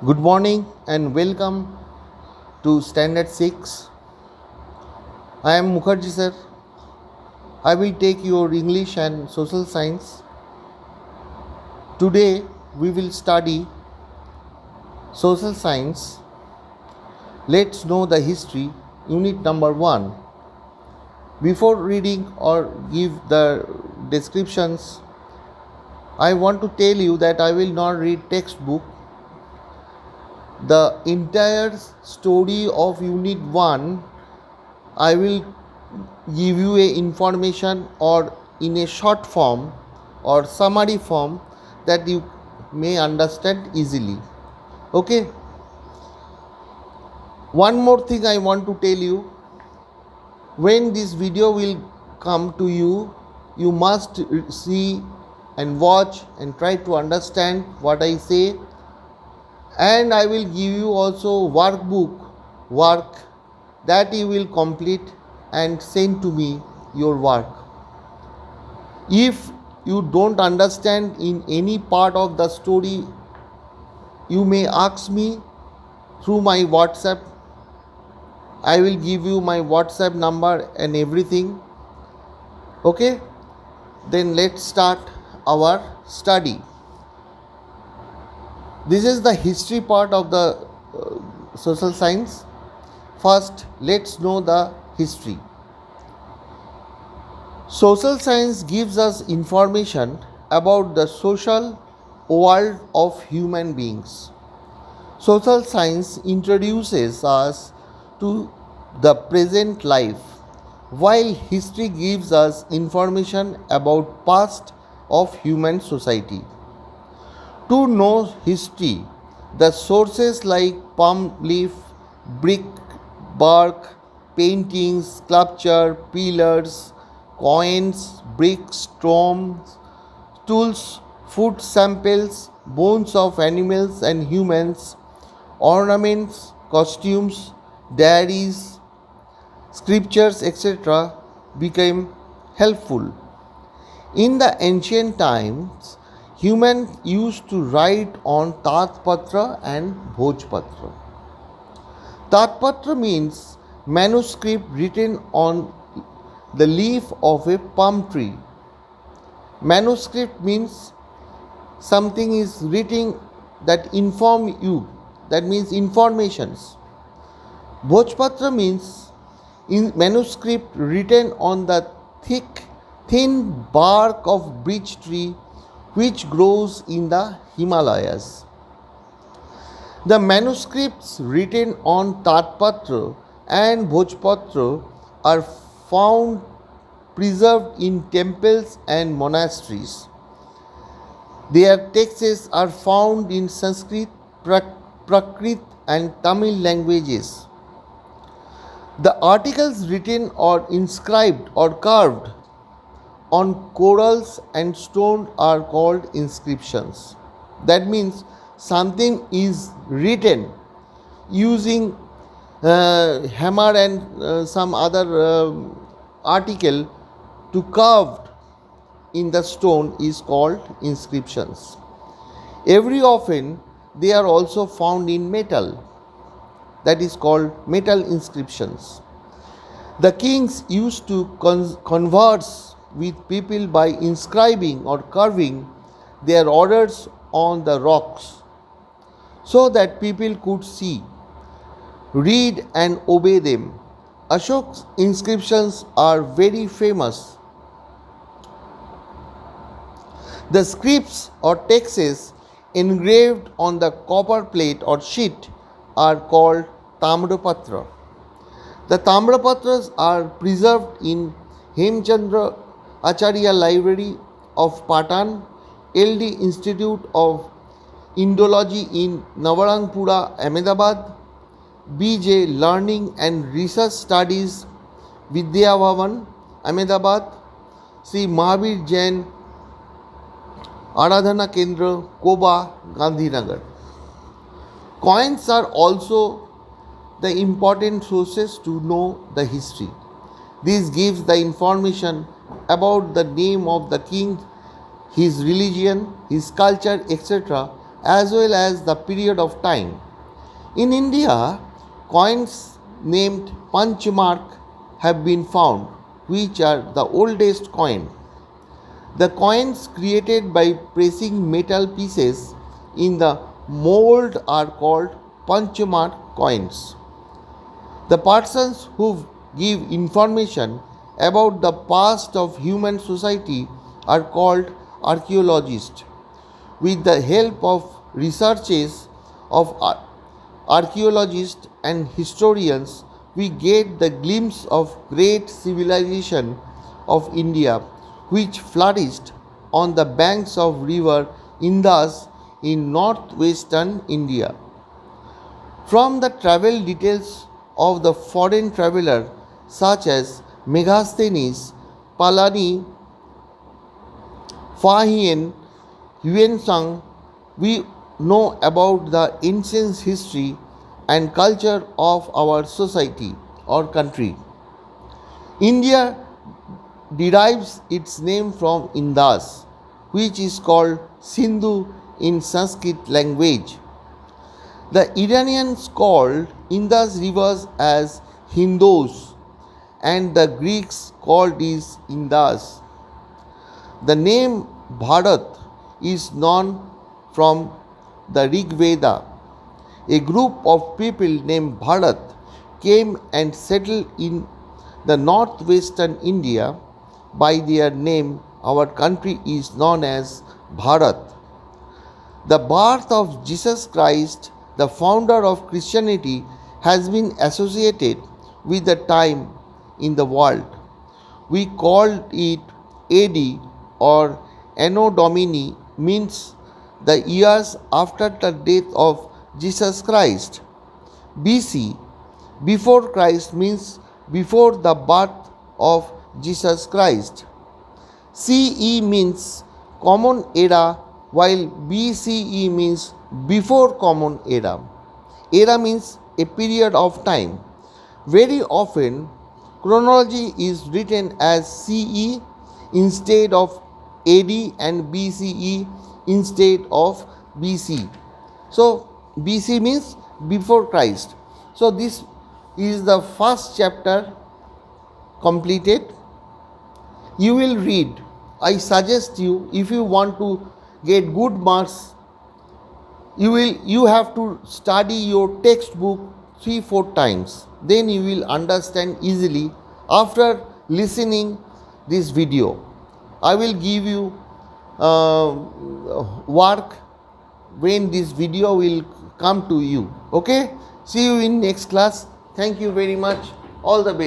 Good morning and welcome to Standard 6. I am Mukherjee sir. I will take your English and Social Science. Today we will study Social Science. Let's know the history, unit number 1. Before reading or give the descriptions, I want to tell you that I will not read textbook. The entire story of unit 1 I will give you a information or in a short form or summary form that you may understand easily. Okay, one more thing I want to tell you, when this video will come to you, you must see and watch and try to understand what I say, and I will give you also work that you will complete and send to me your work. If you don't understand in any part of the story, you may ask me through my WhatsApp. I will give you my WhatsApp number and everything. Okay, then let's start our study. This is the history part of the social science. First, let's know the history. Social science gives us information about the social world of human beings. Social science introduces us to the present life, while history gives us information about past of human society. To know history, the sources like palm leaf, brick, bark, paintings, sculpture, pillars, coins, bricks, tombs, tools, food samples, bones of animals and humans, ornaments, costumes, diaries, scriptures, etc., became helpful. In the ancient times, humans used to write on Tatpatra and Bhojpatra. Tatpatra means manuscript written on the leaf of a palm tree. Manuscript means something is written that inform you, that means informations. Bhojpatra means in manuscript written on the thin bark of beech tree which grows in the Himalayas. The manuscripts written on Tatpatra and Bhojpatra are found preserved in temples and monasteries. Their texts are found in Sanskrit, Prakrit, and Tamil languages. The articles written or inscribed or carved on corals and stone are called inscriptions. That means something is written using hammer and some other article to carve in the stone is called inscriptions. Every often they are also found in metal, that is called metal inscriptions. The kings used to converse with people by inscribing or carving their orders on the rocks so that people could see, read, and obey them. Ashok's inscriptions are very famous. The scripts or texts engraved on the copper plate or sheet are called Tamrapatra. The Tamrapatras are preserved in Hemchandra Acharya Library of Patan, LD Institute of Indology in Navarangpura, Ahmedabad, BJ Learning and Research Studies, Vidya Bhavan, Ahmedabad, Sri Mahavir Jain Aradhana Kendra, Koba, Gandhinagar. Coins are also the important sources to know the history. This gives the information about the name of the king, his religion, his culture, etc., as well as the period of time. In India, coins named Panchmark have been found, which are the oldest coin. The coins created by pressing metal pieces in the mold are called Panchmark coins. The persons who give information about the past of human society are called archaeologists. With the help of researches of archaeologists and historians, we get the glimpse of great civilization of India, which flourished on the banks of river Indus in northwestern India. From the travel details of the foreign traveler such as Megasthenes, Palani, Fahian, Yuan we know about the ancient history and culture of our society or country. India derives its name from Indus, which is called Sindhu in Sanskrit language. The Iranians called Indus rivers as Hindus and the Greeks called it Indus. The name Bharat is known from the Rig Veda. A group of people named Bharat came and settled in the northwestern India. By their name, our country is known as Bharat. The birth of Jesus Christ, the founder of Christianity, has been associated with the time in the world. We called it AD or Anno Domini, means the years after the death of Jesus Christ. BC, before Christ, means before the birth of Jesus Christ. CE means common era, while BCE means before common era. Era means a period of time. Very often, chronology is written as CE instead of AD and BCE instead of BC. So, BC means before Christ. So, this is the first chapter completed. You will read. I suggest you, if you want to get good marks, you have to study your textbook 3-4 times. Then you will understand easily after listening this video. I will give you work when this video will come to you. Okay, see you in next class. Thank you very much. All the best.